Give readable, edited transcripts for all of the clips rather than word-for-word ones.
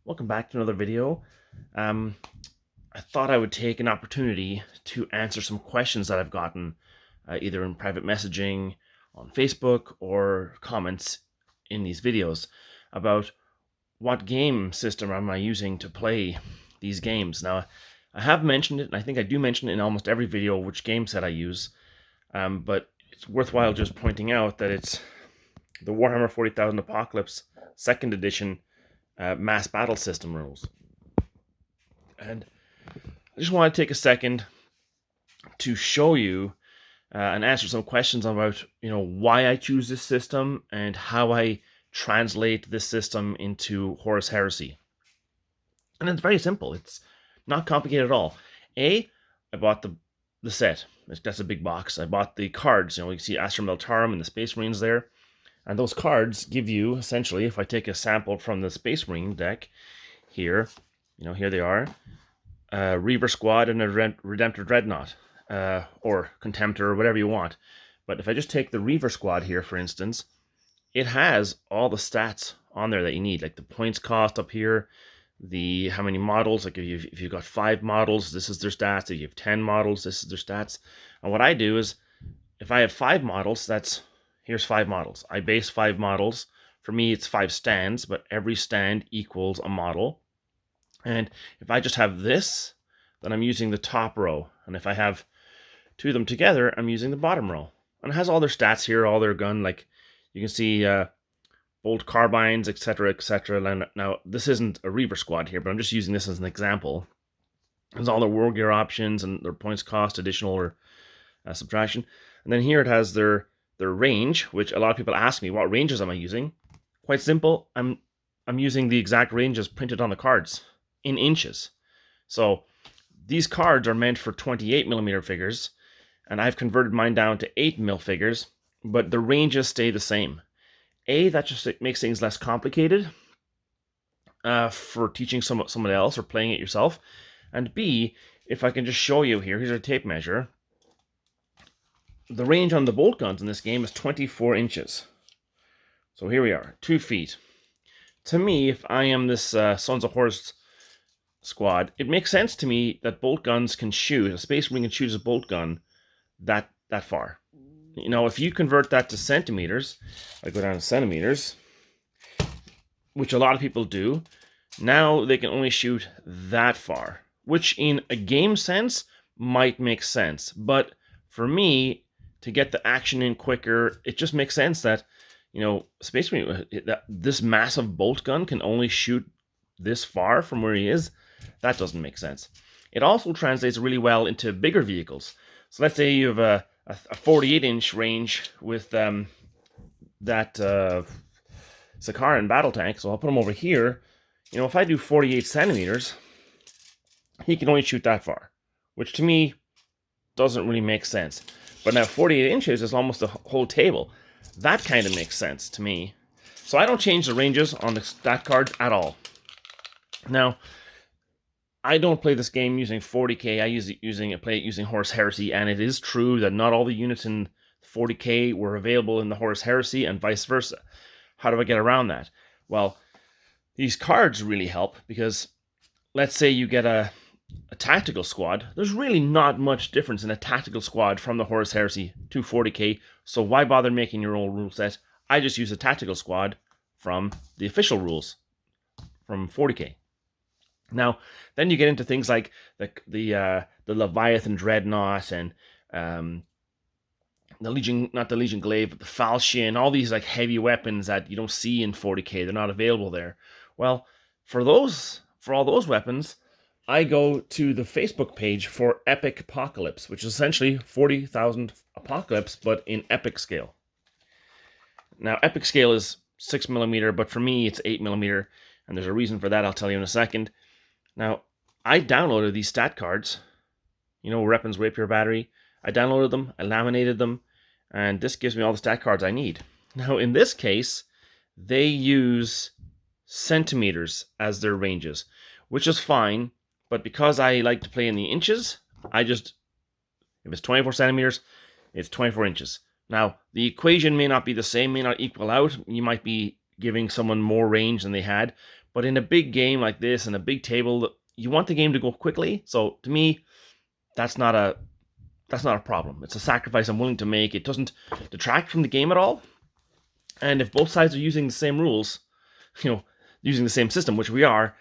Welcome back to another video. I thought I would take an opportunity to answer some questions that I've gotten either in private messaging on Facebook or comments in these videos about what game system am I using to play these games. Now, I have mentioned it, and I think I do mention it in almost every video which game set I use, but it's worthwhile just pointing out that it's the Warhammer 40,000 Apocalypse 2nd Edition mass battle system rules. And I just want to take a second to show you and answer some questions about why I choose this system and how I translate this system into Horus Heresy. And it's very simple. It's not complicated at all. I bought the set. That's a big box. I bought the cards. You can see Astra Militarum and the Space Marines there. And those cards give you, essentially, if I take a sample from the Space Marine deck here, here they are, Reaver Squad and a Redemptor Dreadnought, or Contemptor, or whatever you want. But if I just take the Reaver Squad here, for instance, it has all the stats on there that you need, like the points cost up here, the how many models, like if you've got 5 models, this is their stats. If you have 10 models, this is their stats. And what I do is, if I have 5 models, here's 5 models. I base 5 models. For me, it's 5 stands, but every stand equals a model. And if I just have this, then I'm using the top row. And if I have 2 of them together, I'm using the bottom row. And it has all their stats here, all their gun, like you can see bolt carbines, etc., etc. Now, this isn't a Reaver Squad here, but I'm just using this as an example. There's all their war gear options and their points cost, additional or subtraction. And then here it has their range, which a lot of people ask me, what ranges am I using? Quite simple. I'm using the exact ranges printed on the cards in inches. So these cards are meant for 28mm figures, and I've converted mine down to 8mm figures, but the ranges stay the same. That just makes things less complicated for teaching someone else or playing it yourself. And B, if I can just show you here's a tape measure. The range on the bolt guns in this game is 24 inches. So here we are, 2 feet. To me, if I am this Sons of Horus squad, it makes sense to me that bolt guns can shoot, a Space Marine can shoot a bolt gun that far. If you convert that to centimeters, I go down to centimeters, which a lot of people do, now they can only shoot that far, which in a game sense might make sense. But for me, to get the action in quicker, it just makes sense that, Space Marine, this massive bolt gun can only shoot this far from where he is. That doesn't make sense. It also translates really well into bigger vehicles. So let's say you have a 48-inch range with that Sakaran battle tank. So I'll put him over here. If I do 48 centimeters, he can only shoot that far, which to me doesn't really make sense. But now 48 inches is almost the whole table. That kind of makes sense to me. So I don't change the ranges on the stat cards at all. Now, I don't play this game using 40k. I play it using Horus Heresy, and it is true that not all the units in 40k were available in the Horus Heresy and vice versa. How do I get around that? Well, these cards really help because let's say you get a tactical squad. There's really not much difference in a tactical squad from the Horus Heresy to 40k, so why bother making your own rule set? I just use a tactical squad from the official rules from 40k. Now, then you get into things like the Leviathan Dreadnought and the Legion, not the Legion Glaive, but the Falchion, all these like heavy weapons that you don't see in 40k. They're not available there. Well, for all those weapons, I go to the Facebook page for Epic Apocalypse, which is essentially 40,000 Apocalypse, but in epic scale. Now, epic scale is 6mm, but for me, it's 8mm, and there's a reason for that I'll tell you in a second. Now, I downloaded these stat cards, Weapons Rapier Battery. I downloaded them, I laminated them, and this gives me all the stat cards I need. Now, in this case, they use centimeters as their ranges, which is fine. But because I like to play in the inches, if it's 24 centimeters, it's 24 inches. Now, the equation may not be the same, may not equal out. You might be giving someone more range than they had. But in a big game like this and a big table, you want the game to go quickly. So to me, that's not a problem. It's a sacrifice I'm willing to make. It doesn't detract from the game at all. And if both sides are using the same rules, using the same system, which we are,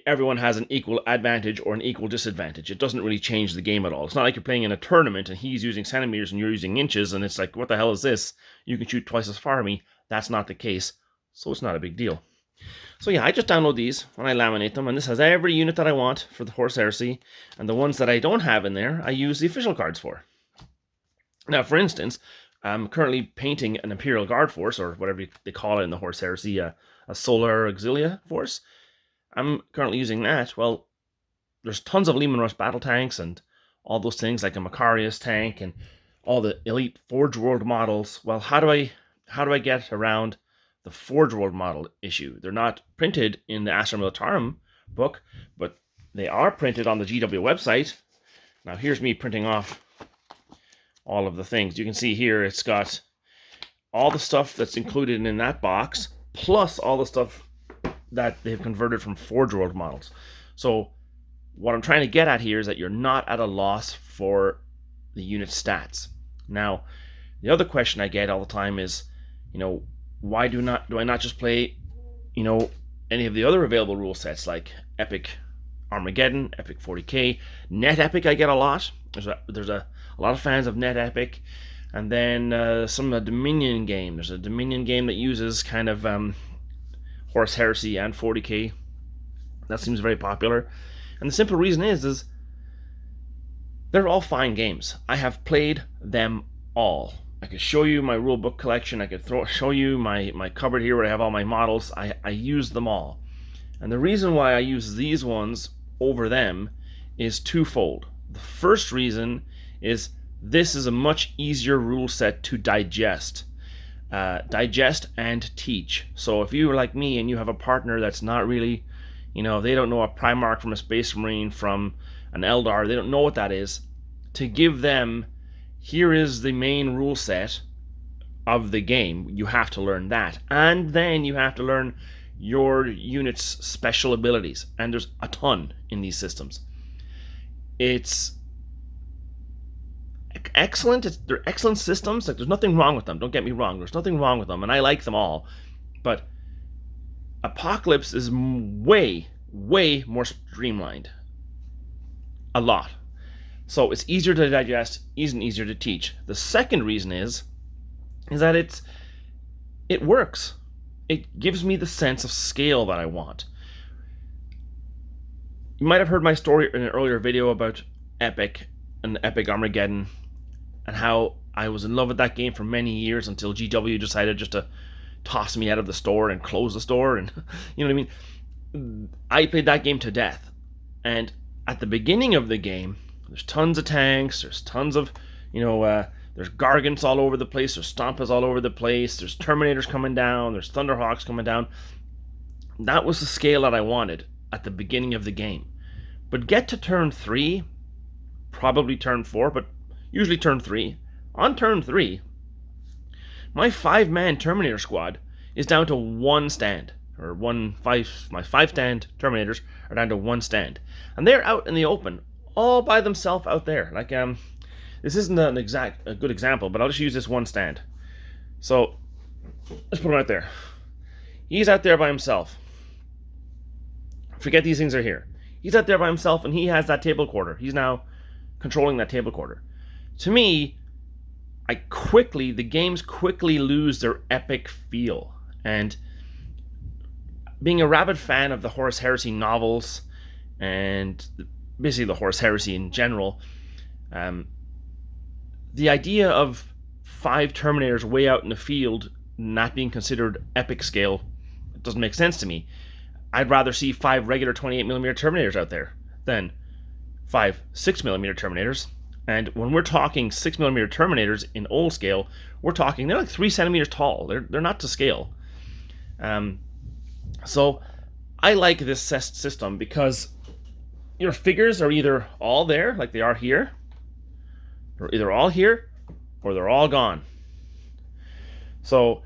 everyone has an equal advantage or an equal disadvantage. It doesn't really change the game at all. It's not like you're playing in a tournament and he's using centimeters and you're using inches and it's like, what the hell is this? You can shoot twice as far as me. That's not the case. So it's not a big deal. So yeah, I just download these and I laminate them, and this has every unit that I want for the Horse Heresy, and the ones that I don't have in there, I use the official cards for. Now, for instance, I'm currently painting an Imperial Guard Force, or whatever they call it in the Horse Heresy, a Solar Auxilia Force. I'm currently using that. Well, there's tons of Leman Russ battle tanks and all those things, like a Macarius tank and all the elite Forge World models. Well, how do I get around the Forge World model issue? They're not printed in the Astra Militarum book, but they are printed on the GW website. Now here's me printing off all of the things. You can see here it's got all the stuff that's included in that box, plus all the stuff that they've converted from Forge World models. So what I'm trying to get at here is that you're not at a loss for the unit stats. Now, the other question I get all the time is, why do I not just play, any of the other available rule sets like Epic Armageddon, Epic 40K, NetEpic? I get a lot. There's a lot of fans of NetEpic, and then some Dominion game. There's a Dominion game that uses kind of Horus Heresy and 40K. That seems very popular, and the simple reason is they're all fine games. I have played them all. I could show you my rulebook collection. I could show you my cupboard here where I have all my models. I use them all. And the reason why I use these ones over them is twofold. The first reason is this is a much easier rule set to digest and teach. So if you are like me and you have a partner that's not really, they don't know a Primarch from a Space Marine from an Eldar, they don't know what that is, to give them, here is the main rule set of the game. You have to learn that. And then you have to learn your unit's special abilities. And there's a ton in these systems. It's excellent. They're excellent systems. Like, there's nothing wrong with them. Don't get me wrong. There's nothing wrong with them. And I like them all. But Apocalypse is way, way more streamlined. A lot. So it's easier to digest, easier to teach. The second reason is that it works. It gives me the sense of scale that I want. You might have heard my story in an earlier video about Epic and Epic Armageddon and how I was in love with that game for many years until GW decided just to toss me out of the store and close the store, and you know what I mean? I played that game to death. And at the beginning of the game, there's tons of tanks, there's tons of, there's Gargants all over the place, there's Stompas all over the place, there's Terminators coming down, there's Thunderhawks coming down. That was the scale that I wanted at the beginning of the game. But get to turn 3, probably turn 4, but usually turn 3. On turn 3, my 5-man Terminator squad is down to 1 stand. My 5-stand Terminators are down to 1 stand. And they're out in the open, all by themselves out there. Like, this isn't a good example, but I'll just use this 1 stand. So, let's put him out there. He's out there by himself. Forget these things are here. He's out there by himself, and he has that table quarter. He's now controlling that table quarter. To me, the games quickly lose their epic feel. And being a rabid fan of the Horus Heresy novels, and basically the Horus Heresy in general, the idea of 5 Terminators way out in the field not being considered epic scale doesn't make sense to me. I'd rather see 5 regular 28mm Terminators out there than 5 6mm Terminators. And when we're talking 6mm Terminators in old scale, we're talking, they're like 3 centimeters tall. They're not to scale. So I like this system because your figures are either all there, like they are here, or either all here, or they're all gone. So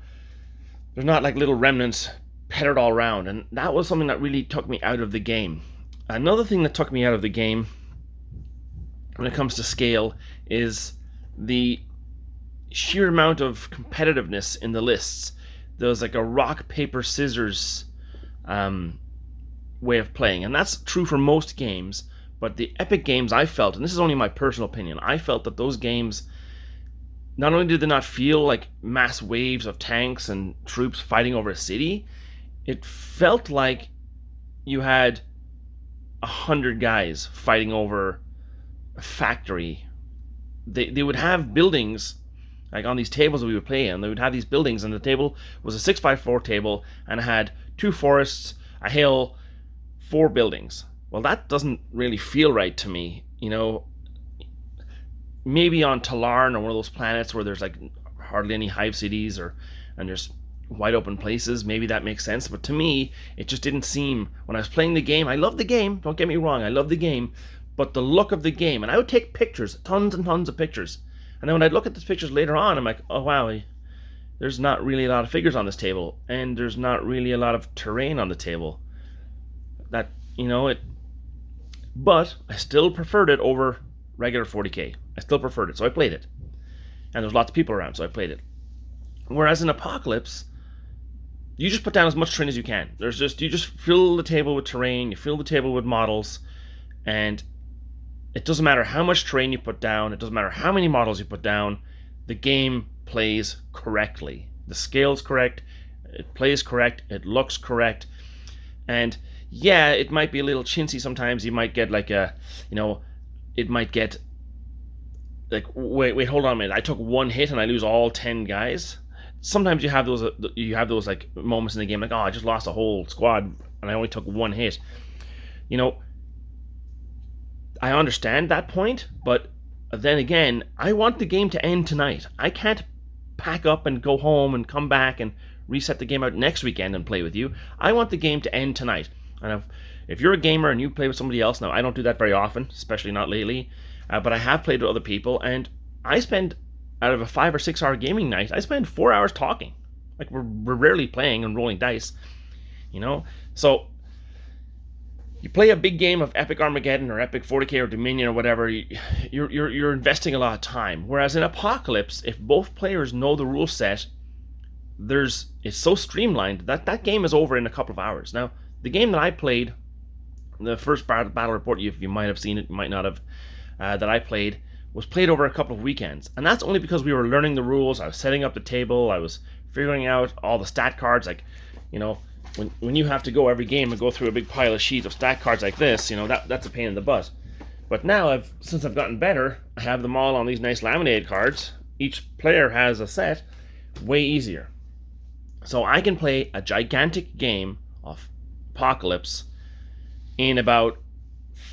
there's not like little remnants pettered all around, and that was something that really took me out of the game. Another thing that took me out of the game when it comes to scale is the sheer amount of competitiveness in the lists. There was like a rock, paper, scissors way of playing, and that's true for most games. But the Epic games, I felt, and this is only my personal opinion, I felt that those games, not only did they not feel like mass waves of tanks and troops fighting over a city, it felt like you had 100 guys fighting over a factory. They would have buildings, like on these tables that we would play in, they would have these buildings, and the table was a 6x4 table, and it had 2 forests, a hill, 4 buildings. Well, that doesn't really feel right to me. Maybe on Talarn or one of those planets where there's like hardly any hive cities and there's wide open places, maybe that makes sense. But to me, it just didn't seem, when I was playing the game, I love the game, don't get me wrong, I love the game, but the look of the game, and I would take pictures, tons and tons of pictures, and then when I'd look at the pictures later on, I'm like, oh wow, there's not really a lot of figures on this table, and there's not really a lot of terrain on the table. But I still preferred it over regular 40k. I still preferred it, so I played it. And there's lots of people around, so I played it. Whereas in Apocalypse, you just put down as much terrain as you can. You just fill the table with terrain, you fill the table with models, and it doesn't matter how much terrain you put down, it doesn't matter how many models you put down, the game plays correctly. The scale's correct, it plays correct, it looks correct, and yeah, it might be a little chintzy sometimes. You might get like it might get like, wait, hold on a minute. I took one hit and I lose all 10 guys. Sometimes you have those like moments in the game, like, oh, I just lost a whole squad and I only took one hit. I understand that point, but then again, I want the game to end tonight. I can't pack up and go home and come back and reset the game out next weekend and play with you. I want the game to end tonight. And if you're a gamer and you play with somebody else, now I don't do that very often, especially not lately, but I have played with other people, and I spend, out of a 5 or 6 hour gaming night, I spend 4 hours talking. Like, we're rarely playing and rolling dice, So you play a big game of Epic Armageddon or Epic 40k or Dominion or whatever, you're investing a lot of time. Whereas in Apocalypse, if both players know the rule set, it's so streamlined that game is over in a couple of hours. Now, the game that I played, the first battle report, you might have seen it, you might not have, that I played, was played over a couple of weekends. And that's only because we were learning the rules, I was setting up the table, I was figuring out all the stat cards, like, when you have to go every game and go through a big pile of sheets of stat cards like this, that's a pain in the butt. But now, since I've gotten better, I have them all on these nice laminated cards. Each player has a set, way easier. So I can play a gigantic game of Apocalypse in about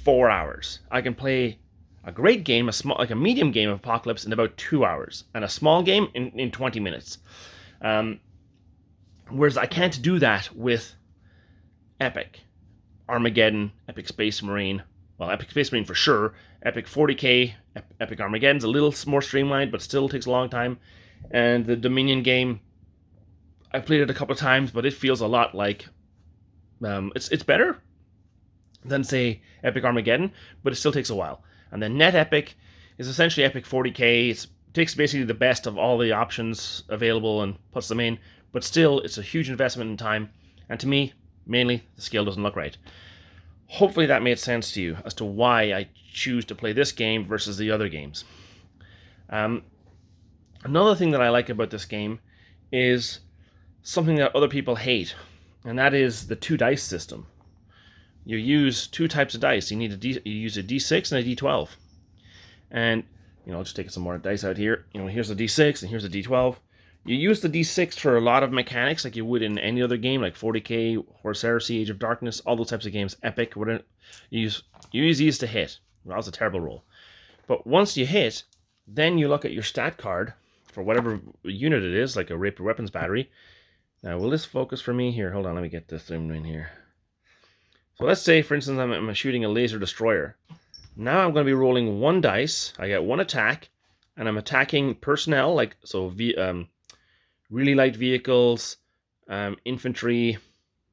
4 hours. I can play a great game, a medium game of Apocalypse in about 2 hours, and a small game in 20 minutes. Whereas I can't do that with Epic Armageddon, Epic Space Marine. Well, Epic Space Marine for sure. Epic 40k, Epic Armageddon's a little more streamlined, but still takes a long time. And the Dominion game, I've played it a couple of times, but it feels a lot like it's better than, say, Epic Armageddon, but it still takes a while. And then NetEpic is essentially Epic 40k. It takes basically the best of all the options available and puts them in, but still, it's a huge investment in time. And to me, mainly, the scale doesn't look right. Hopefully that made sense to you as to why I choose to play this game versus the other games. Another thing that I like about this game is something that other people hate, and that is the 2 dice system. You use 2 types of dice. You use a D6 and a D12. And, I'll just take some more dice out here. Here's the D6 and here's the D12. You use the D6 for a lot of mechanics like you would in any other game, like 40k, Horus Heresy, Age of Darkness, all those types of games, Epic, whatever. You use these to hit. Well, that was a terrible roll. But once you hit, then you look at your stat card for whatever unit it is, like a Rapier Weapons Battery. Now, will this focus for me? Here, hold on, let me get this in here. So let's say, for instance, I'm shooting a laser destroyer. Now I'm going to be rolling 1 dice. I get 1 attack, and I'm attacking personnel, like, so really light vehicles, infantry,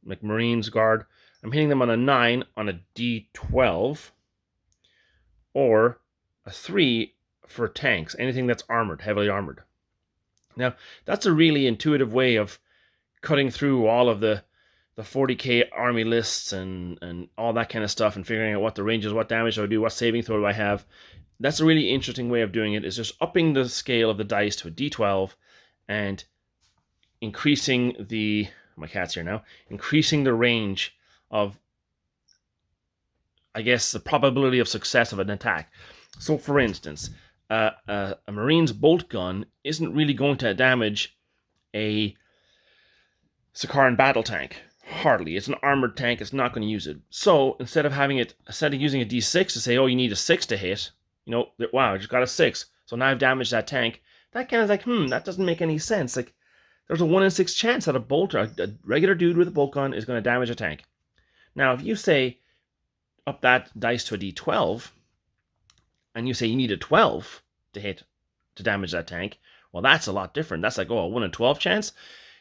like Marines, Guard, I'm hitting them on a 9 on a D12, or a 3 for tanks, anything that's armored, heavily armored. Now, that's a really intuitive way of cutting through all of the 40k army lists and all that kind of stuff, and figuring out what the range is, what damage do I do, what saving throw do I have. That's a really interesting way of doing it, is just upping the scale of the dice to a D12 and increasing the, my cat's here now, increasing the range of, I guess, the probability of success of an attack. So for instance, a Marine's bolt gun isn't really going to damage a Sakaran battle tank. Hardly. It's an armored tank. It's not going to use it. So instead of using a D6 to say, oh, you need a 6 to hit, wow, I just got a 6. So now I've damaged that tank. That kind of like, that doesn't make any sense. Like, there's a 1 in 6 chance that a regular dude with a bolt gun is going to damage a tank. Now, if you say up that dice to a D12, and you say you need a 12 to damage that tank, well, that's a lot different. That's like, a 1 in 12 chance.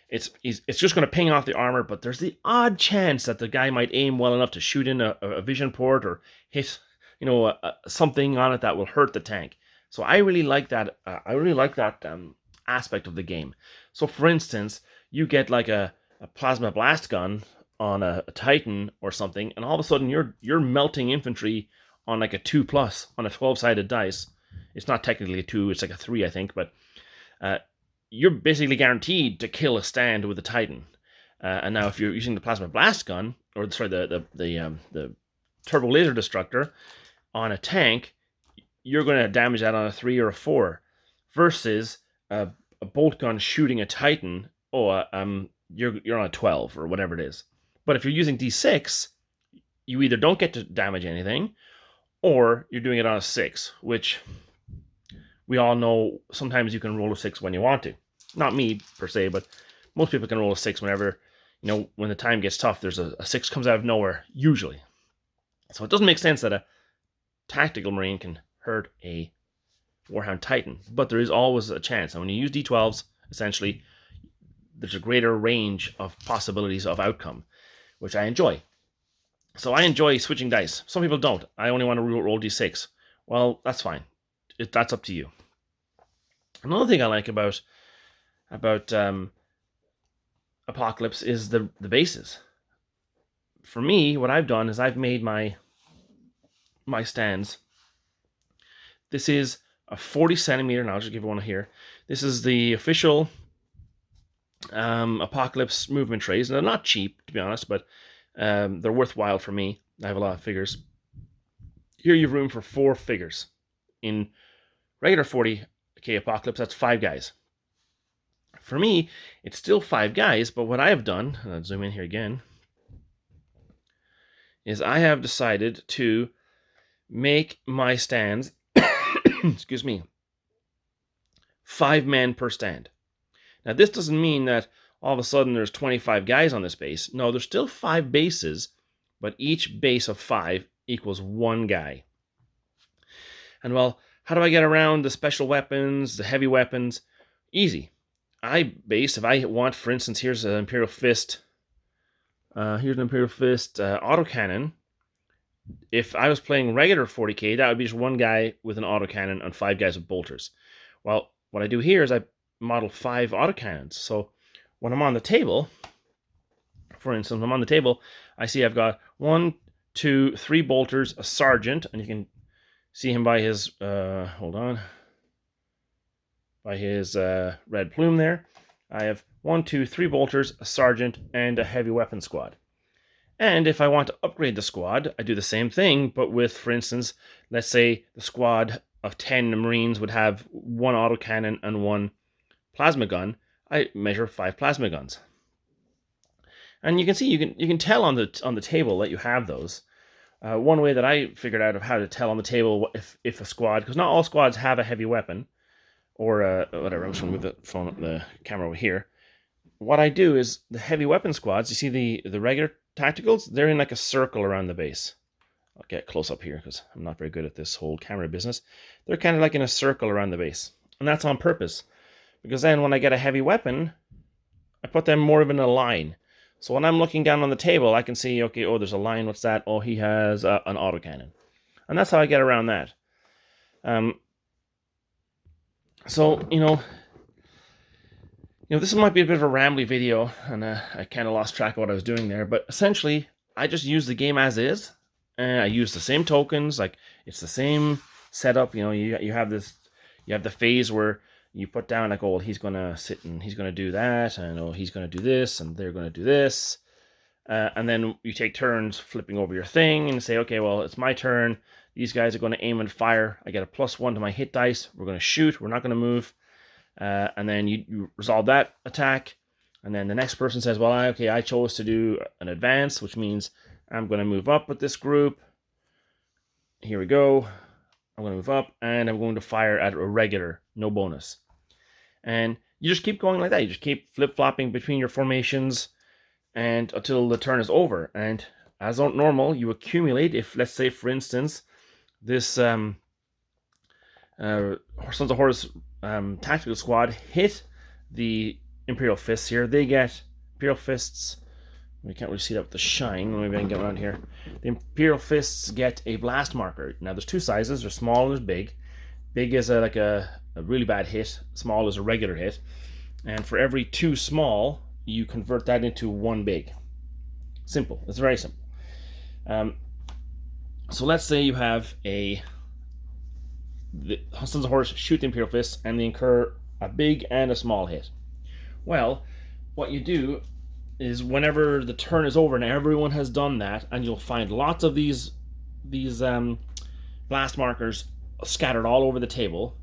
It's just going to ping off the armor, but there's the odd chance that the guy might aim well enough to shoot in a vision port or hit, something on it that will hurt the tank. So I really like that. Aspect of the game. So, for instance, you get like a plasma blast gun on a Titan or something, and all of a sudden you're melting infantry on like a 2+ on a 12-sided dice. It's not technically a 2; it's like a 3, I think, but. You're basically guaranteed to kill a stand with a Titan. And now if you're using the plasma blast gun, or sorry, the turbo laser destructor on a tank, you're going to damage that on a 3 or a 4, versus a bolt gun shooting a Titan. You're on a 12 or whatever it is. But if you're using D6, you either don't get to damage anything, or you're doing it on a 6, which we all know sometimes you can roll a 6 when you want to. Not me, per se, but most people can roll a 6 whenever, when the time gets tough, there's a 6 comes out of nowhere, usually. So it doesn't make sense that a tactical Marine can hurt a Warhound Titan, but there is always a chance. And when you use D12s, essentially, there's a greater range of possibilities of outcome, which I enjoy. So I enjoy switching dice. Some people don't. I only want to roll D6. Well, that's fine. That's up to you. Another thing I like about Apocalypse is the bases. For me, what I've done is I've made my stands. This is a 40 centimeter, and I'll just give you one here. This is the official Apocalypse movement trays. And they're not cheap, to be honest, but they're worthwhile for me. I have a lot of figures. Here you have room for 4 figures. In regular 40k Apocalypse, that's 5 guys. For me, it's still 5 guys, but what I have done, and I'll zoom in here again, is I have decided to make my stands, excuse me, 5 men per stand. Now, this doesn't mean that all of a sudden there's 25 guys on this base. No, there's still 5 bases, but each base of 5 equals 1 guy. And well, how do I get around the special weapons, the heavy weapons? Easy. If I want, for instance, here's an Imperial Fist. Here's an Imperial Fist autocannon. If I was playing regular 40k, that would be just 1 guy with an autocannon and 5 guys with bolters. Well, what I do here is I model 5 autocannons. So when I'm on the table, for instance, when I'm on the table, I see I've got 1, 2, 3 bolters, a sergeant, and you can see him by his, by his red plume there. I have 1, 2, 3 bolters, a sergeant, and a heavy weapon squad. And if I want to upgrade the squad, I do the same thing, but with, for instance, let's say the squad of 10 Marines would have 1 autocannon and 1 plasma gun. I measure 5 plasma guns. And you can see, you can tell on the table that you have those. One way that I figured out of how to tell on the table if a squad, because not all squads have a heavy weapon, or whatever, I'm just going to move the camera over here. What I do is the heavy weapon squads, you see the regular tacticals, they're in like a circle around the base. I'll get close up here because I'm not very good at this whole camera business. They're kind of like in a circle around the base. And that's on purpose. Because then when I get a heavy weapon, I put them more of in a line. So when I'm looking down on the table, I can see, okay, oh, there's a lion. What's that? Oh, he has an autocannon. And that's how I get around that. So, this might be a bit of a rambly video, and I kind of lost track of what I was doing there. But essentially, I just use the game as is. And I use the same tokens. Like, it's the same setup. You have the phase where you put down, like, oh, well, he's going to sit and he's going to do that. And, oh, he's going to do this, and they're going to do this. And then you take turns flipping over your thing and say, okay, well, it's my turn. These guys are going to aim and fire. I get a +1 to my hit dice. We're going to shoot. We're not going to move. And then you resolve that attack. And then the next person says, well, I chose to do an advance, which means I'm going to move up with this group. Here we go. I'm going to move up, and I'm going to fire at a regular, no bonus. And you just keep going like that. You just keep flip-flopping between your formations and until the turn is over. And as normal, you accumulate. If, let's say, for instance, this Sons of Horus tactical squad hit the Imperial Fists here, they get Imperial Fists. We can't really see that with the shine. Maybe I can get around here. The Imperial Fists get a blast marker. Now, there's two sizes. There's small and there's big. Big is like a really bad hit. Small is a regular hit. And for every 2 small, you convert that into 1 big. Simple. It's very simple. So let's say you have the Sons of Horus shoot the Imperial Fists, and they incur a big and a small hit. Well, what you do is whenever the turn is over and everyone has done that, and you'll find lots of these blast markers scattered all over the table.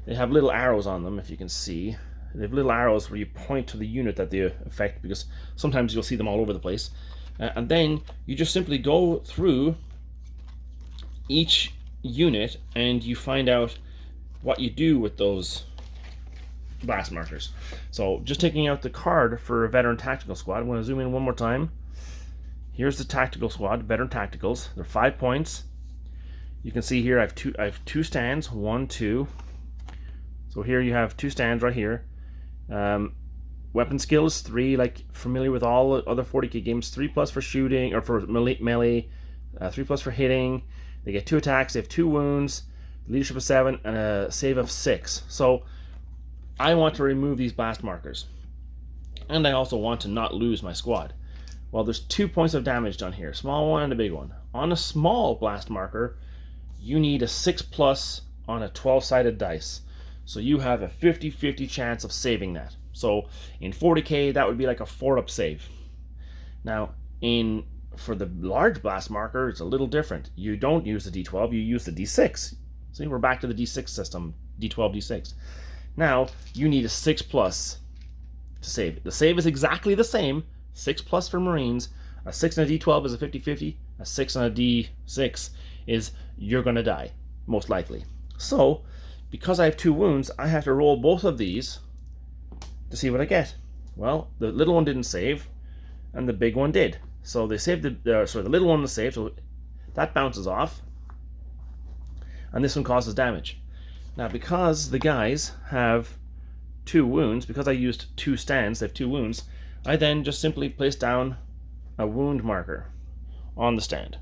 They have little arrows on them, if you can see. They have little arrows where you point to the unit that they affect, because sometimes you'll see them all over the place. And then you just simply go through each unit and you find out what you do with those blast markers. So just taking out the card for a veteran tactical squad, I'm going to zoom in one more time. Here's the tactical squad, veteran tacticals. They're 5 points. You can see here I have two stands, 1, 2. So here you have 2 stands right here. Weapon skill is 3, like familiar with all the other 40k games. 3+ for shooting, or for melee, 3+ for hitting. They get 2 attacks, they have 2 wounds, leadership of 7, and a save of 6. So I want to remove these blast markers. And I also want to not lose my squad. Well, there's 2 points of damage done here, small one and a big one. On a small blast marker, you need a 6+ on a 12-sided dice. So you have a 50-50 chance of saving that. So in 40k, that would be like a 4-up save. Now, for the large blast marker, it's a little different. You don't use the D12, you use the D6. See, we're back to the D6 system, D12, D6. Now, you need a 6+ to save it. The save is exactly the same, 6+ for Marines. A 6 and a D12 is a 50-50. A 6 and a D6 is you're going to die, most likely. So, because I have 2 wounds, I have to roll both of these to see what I get. Well, the little one didn't save, and the big one did. So they saved the little one was saved, so that bounces off, and this one causes damage. Now, because the guys have 2 wounds, because I used 2 stands, they have 2 wounds, I then just simply place down a wound marker on the stand.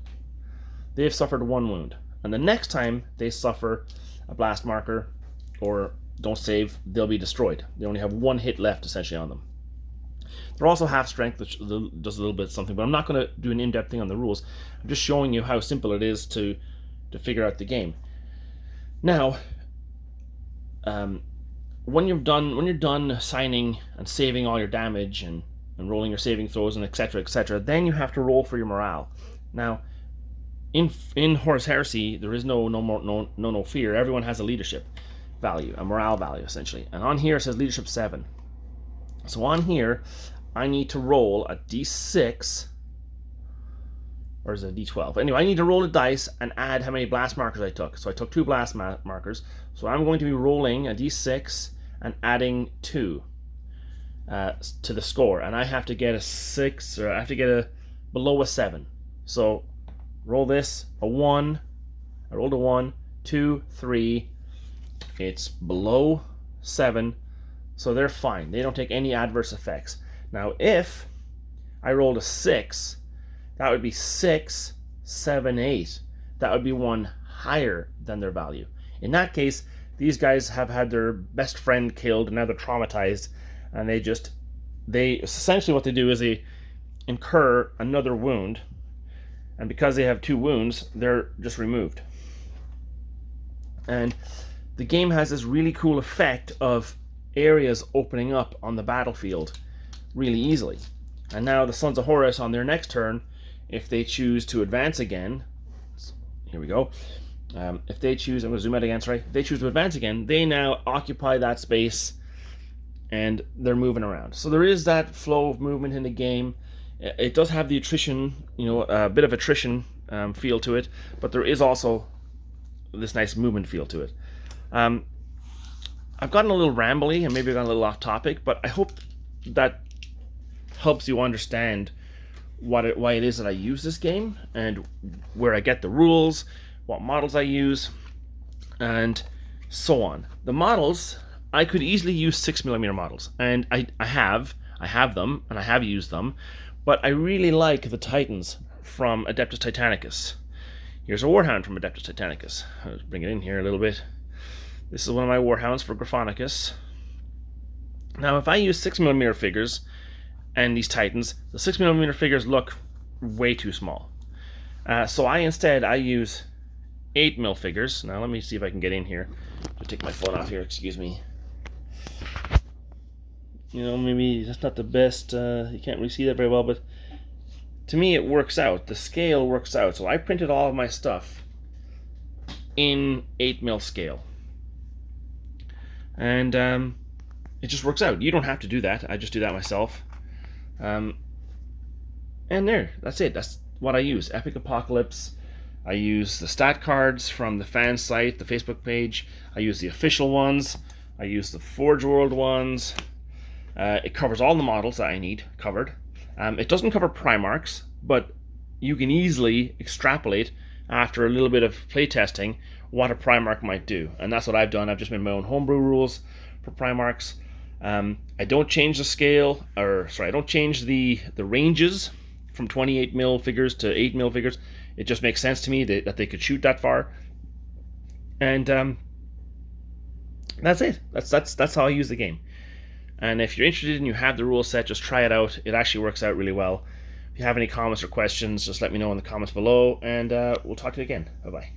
They've suffered 1 wound, and the next time they suffer a blast marker or don't save, they'll be destroyed. They only have 1 hit left essentially on them. They're also half strength, which does a little bit something, but I'm not going to do an in-depth thing on the rules. I'm just showing you how simple it is to figure out the game. Now, when you're done signing and saving all your damage and rolling your saving throws and etc., then you have to roll for your morale. Now, in Horus Heresy, there is no fear. Everyone has a leadership value, a morale value essentially, and on here it says leadership 7. So on here, I need to roll a d6, or is it a d12? Anyway, I need to roll a dice and add how many blast markers I took. So I took 2 blast markers. So I'm going to be rolling a d6 and adding 2 to the score. And I have to get a 6, or I have to get below a 7. So roll this, a 1. I rolled a 1, 2, 3. It's below 7. So they're fine. They don't take any adverse effects. Now, if I rolled a 6, that would be 6, 7, 8. That would be one higher than their value. In that case, these guys have had their best friend killed and now they're traumatized, and they essentially what they do is they incur another wound, and because they have 2 wounds, they're just removed. And the game has this really cool effect of areas opening up on the battlefield really easily. And now the Sons of Horus on their next turn, if they choose to advance again, here we go. If they choose, I'm going to zoom out again, sorry. If they choose to advance again, they now occupy that space and they're moving around. So there is that flow of movement in the game. It does have the attrition, a bit of attrition feel to it, but there is also this nice movement feel to it. I've gotten a little rambly and maybe I've gone a little off topic, but I hope that helps you understand why it is that I use this game and where I get the rules, what models I use, and so on. The models, I could easily use 6mm models, and I have them and I have used them, but I really like the Titans from Adeptus Titanicus. Here's a Warhound from Adeptus Titanicus. I'll bring it in here a little bit. This is one of my Warhounds for Gryphonicus. Now, if I use 6mm figures and these Titans, the 6mm figures look way too small. So I use 8mm figures. Now, let me see if I can get in here. Just take my phone off here, excuse me. Maybe that's not the best, you can't really see that very well, but to me it works out. The scale works out. So I printed all of my stuff in 8mm scale. And it just works out. You don't have to do that. I just do that myself. And that's it. That's what I use. Epic Apocalypse. I use the stat cards from the fan site, the Facebook page. I use the official ones. I use the Forge World ones. It covers all the models that I need covered. It doesn't cover Primarchs, but you can easily extrapolate after a little bit of playtesting what a Primarch might do. And that's what I've done. I've just made my own homebrew rules for Primarchs. I don't change the scale, I don't change the ranges from 28mm figures to 8mm figures. It just makes sense to me that they could shoot that far. And that's it. That's how I use the game. And if you're interested and you have the rule set, just try it out. It actually works out really well. If you have any comments or questions, just let me know in the comments below, and we'll talk to you again. Bye-bye.